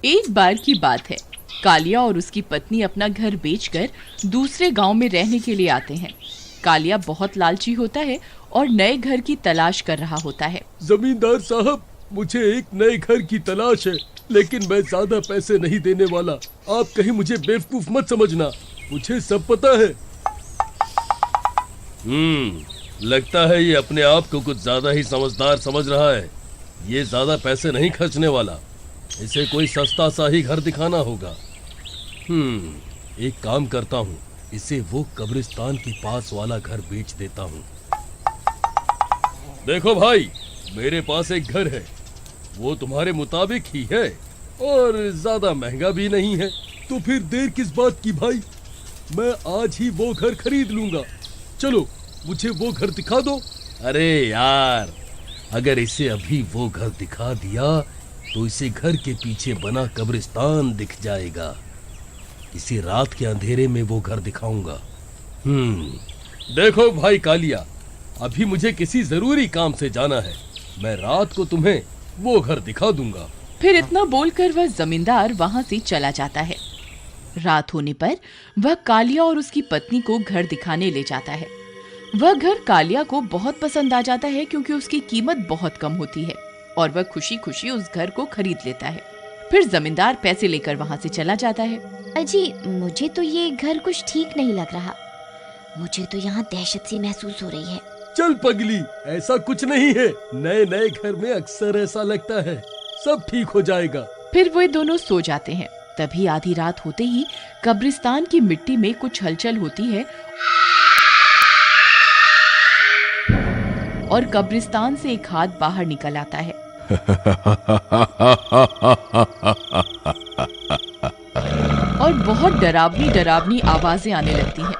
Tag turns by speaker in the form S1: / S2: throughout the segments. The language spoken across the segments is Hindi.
S1: एक बार की बात है, कालिया और उसकी पत्नी अपना घर बेचकर दूसरे गांव में रहने के लिए आते हैं। कालिया बहुत लालची होता है और नए घर की तलाश कर रहा होता है।
S2: जमींदार साहब, मुझे एक नए घर की तलाश है, लेकिन मैं ज्यादा पैसे नहीं देने वाला। आप कहीं मुझे बेवकूफ मत समझना, मुझे सब पता है। लगता है ये अपने आप को कुछ ज्यादा ही समझदार समझ रहा है। ये ज्यादा पैसे नहीं खर्चने वाला, इसे कोई सस्ता सा ही घर दिखाना होगा। एक काम करता हूँ, इसे वो कब्रिस्तान के पास वाला घर बेच देता हूँ। देखो भाई, मेरे पास एक घर है, वो तुम्हारे मुताबिक ही है और ज्यादा महंगा भी नहीं है। तो फिर देर किस बात की भाई, मैं आज ही वो घर खरीद लूंगा। चलो मुझे वो घर दिखा दो। अरे यार, अगर इसे अभी वो घर दिखा दिया तो इसे घर के पीछे बना कब्रिस्तान दिख जाएगा। इसी रात के अंधेरे में वो घर दिखाऊंगा। देखो भाई कालिया, अभी मुझे किसी जरूरी काम से जाना है, मैं रात को तुम्हें वो घर दिखा दूंगा।
S1: फिर इतना बोलकर वह जमींदार वहां से चला जाता है। रात होने पर वह कालिया और उसकी पत्नी को घर दिखाने ले जाता है। वह घर कालिया को बहुत पसंद आ जाता है क्योंकि उसकी कीमत बहुत कम होती है और वह खुशी खुशी उस घर को खरीद लेता है। फिर जमींदार पैसे लेकर वहां से चला जाता है।
S3: अजी, मुझे तो ये घर कुछ ठीक नहीं लग रहा। मुझे तो यहाँ दहशत सी महसूस हो रही है।
S2: चल पगली, ऐसा कुछ नहीं है। नए नए घर में अक्सर ऐसा लगता है, सब ठीक हो जाएगा।
S1: फिर वे दोनों सो जाते हैं। तभी आधी रात होते ही कब्रिस्तान की मिट्टी में कुछ हलचल होती है और कब्रिस्तान से एक हाथ बाहर निकल आता है। और बहुत डरावनी डरावनी आवाजें आने लगती हैं।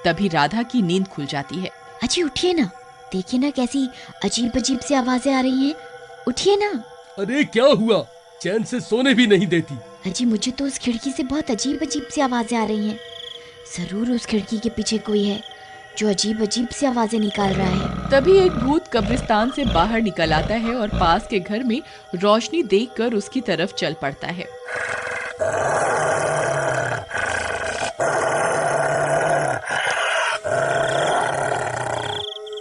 S1: तभी राधा की नींद खुल जाती है।
S3: अजी उठिए ना, देखिए ना कैसी अजीब अजीब सी आवाजें आ रही हैं। उठिए ना।
S2: अरे क्या हुआ, चैन से सोने भी नहीं देती।
S3: अजी, मुझे तो उस खिड़की से बहुत अजीब अजीब सी आवाजें आ रही हैं। जरूर उस खिड़की के पीछे कोई है जो अजीब अजीब सी आवाजें निकाल रहा है।
S1: तभी एक भूत कब्रिस्तान से बाहर निकल आता है और पास के घर में रोशनी देखकर उसकी तरफ चल पड़ता है।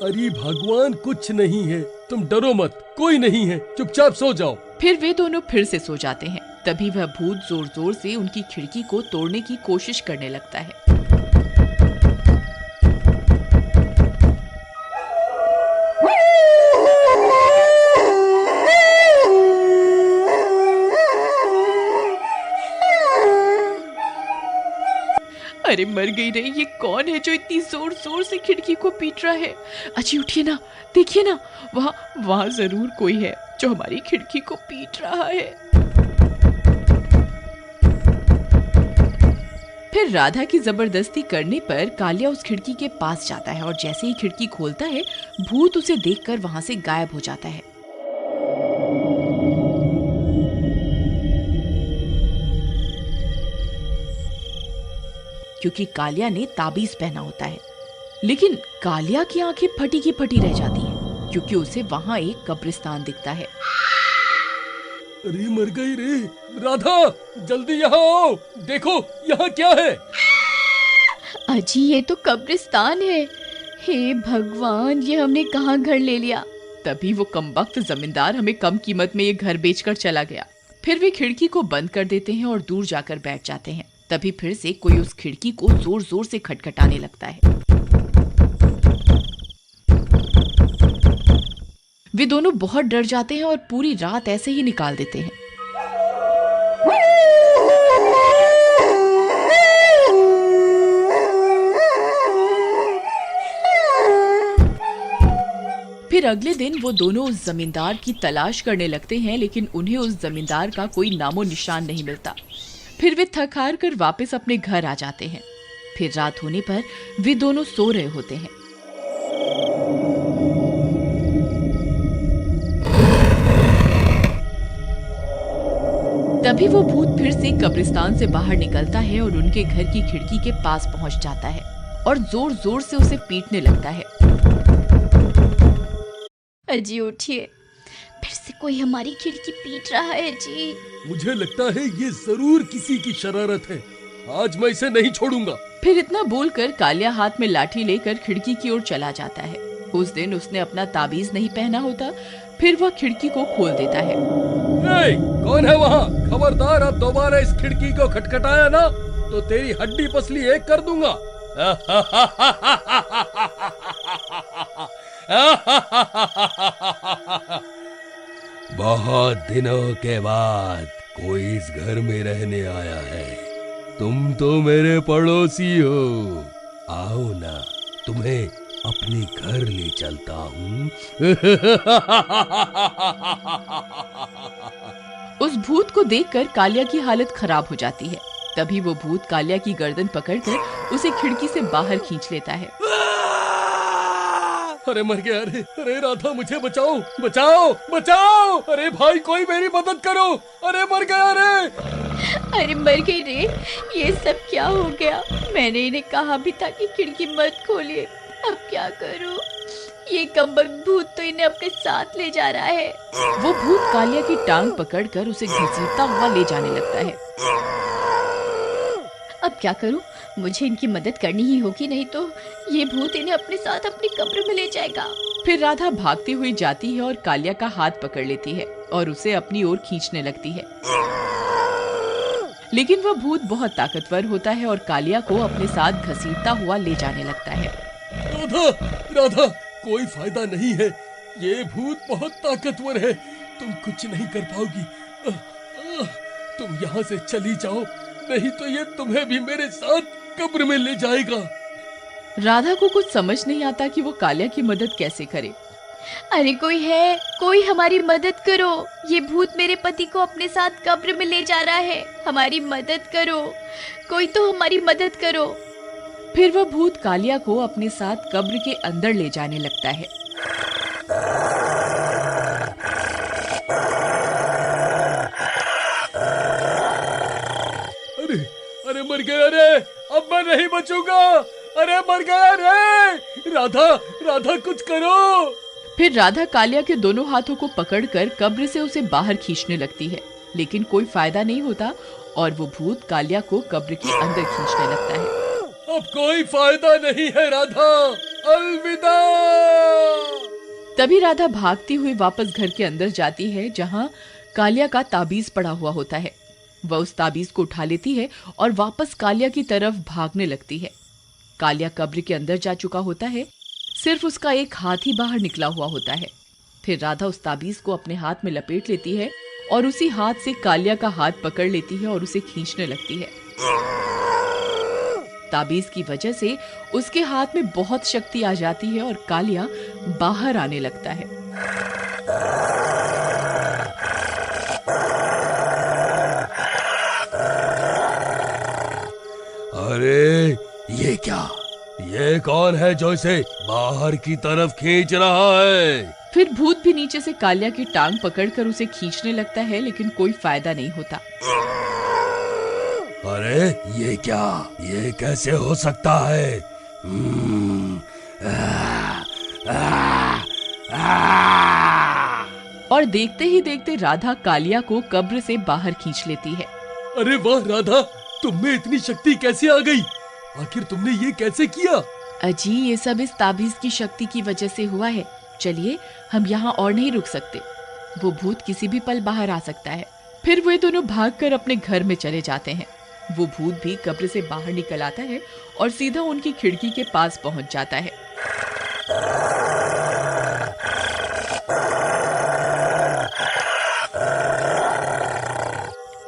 S2: अरे भगवान, कुछ नहीं है, तुम डरो मत, कोई नहीं है, चुपचाप सो जाओ।
S1: फिर वे दोनों फिर से सो जाते हैं। तभी वह भूत जोर जोर से उनकी खिड़की को तोड़ने की कोशिश करने लगता है। अरे मर गई रे, ये कौन है जो इतनी जोर जोर से खिड़की को पीट रहा है? अजी उठिए ना, देखिए ना, वहाँ जरूर कोई है जो हमारी खिड़की को पीट रहा है। फिर राधा की जबरदस्ती करने पर कालिया उस खिड़की के पास जाता है और जैसे ही खिड़की खोलता है, भूत उसे देखकर वहां से गायब हो जाता है। क्योंकि कालिया ने ताबीज पहना होता है। लेकिन कालिया की आंखें फटी की फटी रह जाती हैं क्योंकि उसे वहां एक कब्रिस्तान दिखता है।
S2: अरे मर गई रे राधा, जल्दी यहाँ आओ, देखो यहाँ क्या है।
S3: अजी, ये तो कब्रिस्तान है। हे भगवान, ये हमने कहाँ घर ले लिया।
S1: तभी वो कमबख्त जमींदार हमें कम कीमत में ये घर बेचकर चला गया। फिर वे खिड़की को बंद कर देते हैं और दूर जाकर बैठ जाते हैं। तभी फिर से कोई उस खिड़की को जोर जोर से खटखटाने लगता है। वे दोनों बहुत डर जाते हैं और पूरी रात ऐसे ही निकाल देते हैं। फिर अगले दिन वो दोनों उस जमींदार की तलाश करने लगते हैं, लेकिन उन्हें उस जमींदार का कोई नामो निशान नहीं मिलता। फिर वे थक हार कर वापस अपने घर आ जाते हैं। फिर रात होने पर वे दोनों सो रहे होते हैं। तभी वो भूत फिर से कब्रिस्तान से बाहर निकलता है और उनके घर की खिड़की के पास पहुंच जाता है और जोर जोर से उसे पीटने लगता है।
S3: अजी उठिए, फिर से कोई हमारी खिड़की पीट रहा है जी।
S2: मुझे लगता है ये जरूर किसी की शरारत है। आज मैं इसे नहीं छोड़ूंगा।
S1: फिर इतना बोलकर कालिया हाथ में लाठी लेकर खिड़की की ओर चला जाता है। उस दिन उसने अपना ताबीज नहीं पहना होता। फिर वह खिड़की को खोल देता है।
S2: ए, कौन है वहाँ? खबरदार, अब दोबारा इस खिड़की को खटखटाया ना तो तेरी हड्डी पसली एक कर दूंगा। बहुत दिनों के बाद कोई इस घर में रहने आया है। तुम तो मेरे पड़ोसी हो। आओ ना, तुम्हें अपने घर ले चलता हूँ।
S1: उस भूत को देखकर कालिया की हालत खराब हो जाती है। तभी वो भूत कालिया की गर्दन पकड़कर उसे खिड़की से बाहर खींच लेता है।
S2: अरे मर गया। अरे राधा, मुझे बचाओ बचाओ बचाओ। अरे भाई, कोई मेरी मदद करो। अरे मर गया रे।
S3: अरे मर गई रे, ये सब क्या हो गया? मैंने इन्हें कहा भी था कि खिड़की मत खोलिए। अब क्या करूं? ये कमबख्त भूत तो इन्हें अपने साथ ले जा रहा है।
S1: वो भूत कालिया की टांग पकड़कर उसे घसीटता हुआ ले जाने लगता है।
S3: अब क्या करूं? मुझे इनकी मदद करनी ही होगी, नहीं तो ये भूत इन्हें अपने साथ अपनी कब्र में ले जाएगा।
S1: फिर राधा भागती हुई जाती है और कालिया का हाथ पकड़ लेती है और उसे अपनी ओर खींचने लगती है। लेकिन वह भूत बहुत ताकतवर होता है और कालिया को अपने साथ घसीटता हुआ ले जाने लगता है।
S2: राधा, राधा, कोई फायदा नहीं है। ये भूत बहुत ताकतवर है। तुम कुछ नहीं कर पाओगी। तुम यहाँ से चली जाओ, नहीं तो ये तुम्हें भी मेरे साथ कब्र में ले जाएगा।
S1: राधा को कुछ समझ नहीं आता कि वो कालिया की मदद कैसे करे।
S3: अरे कोई है, कोई हमारी मदद करो। ये भूत मेरे पति को अपने साथ कब्र में ले जा रहा है। हमारी मदद करो, कोई तो हमारी मदद करो।
S1: फिर वह भूत कालिया को अपने साथ कब्र के अंदर ले जाने लगता है।
S2: अरे अरे मर गया रे, अब मैं नहीं बचूंगा। अरे मर गया रे। राधा, राधा, कुछ करो।
S1: फिर राधा कालिया के दोनों हाथों को पकड़कर कब्र से उसे बाहर खींचने लगती है, लेकिन कोई फायदा नहीं होता और वो भूत कालिया को कब्र के अंदर खींचने लगता है।
S2: अब कोई फायदा नहीं है राधा, अलविदा।
S1: तभी राधा भागती हुई वापस घर के अंदर जाती है, जहाँ कालिया का ताबीज पड़ा हुआ होता है। वह उस ताबीज को उठा लेती है और वापस कालिया की तरफ भागने लगती है। कालिया कब्र के अंदर जा चुका होता है, सिर्फ उसका एक हाथ ही बाहर निकला हुआ होता है। फिर राधा उस ताबीज को अपने हाथ में लपेट लेती है और उसी हाथ से कालिया का हाथ पकड़ लेती है और उसे खींचने लगती है। ताबीज की वजह से उसके हाथ में बहुत शक्ति आ जाती है और कालिया बाहर आने लगता है।
S2: अरे ये क्या? ये कौन है जो इसे बाहर की तरफ खींच रहा है?
S1: फिर भूत भी नीचे से कालिया की टांग पकड़कर उसे खींचने लगता है, लेकिन कोई फायदा नहीं होता।
S2: अरे ये क्या? ये कैसे हो सकता है?
S1: और देखते ही देखते राधा कालिया को कब्र से बाहर खींच लेती है।
S2: अरे वाह राधा, तुम में इतनी शक्ति कैसे आ गई? आखिर तुमने ये कैसे किया?
S1: अजी, ये सब इस ताबीज की शक्ति की वजह से हुआ है। चलिए, हम यहाँ और नहीं रुक सकते। वो भूत किसी भी पल बाहर आ सकता है। फिर वे दोनों भागकर अपने घर में चले जाते हैं। वो भूत भी कब्र से बाहर निकल आता है और सीधा उनकी खिड़की के पास पहुंच जाता है।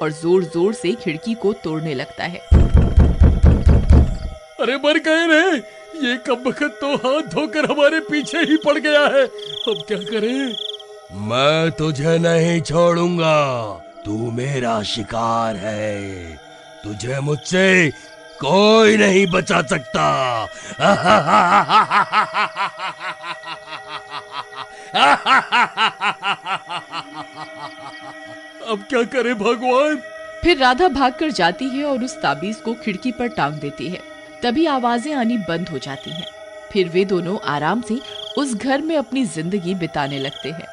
S1: और जोर जोर से खिड़की को तोड़ने लगता है।
S2: अरे मर गए रे, ये कमबख्त तो हाथ धोकर हमारे पीछे ही पड़ गया है। अब क्या करें? मैं तुझे नहीं छोड़ूंगा। तू मेरा शिकार है। तुझे मुझसे कोई नहीं बचा सकता। अब क्या करें भगवान?
S1: फिर राधा भागकर जाती है और उस ताबीज को खिड़की पर टांग देती है। तभी आवाजें आनी बंद हो जाती हैं। फिर वे दोनों आराम से उस घर में अपनी जिंदगी बिताने लगते हैं।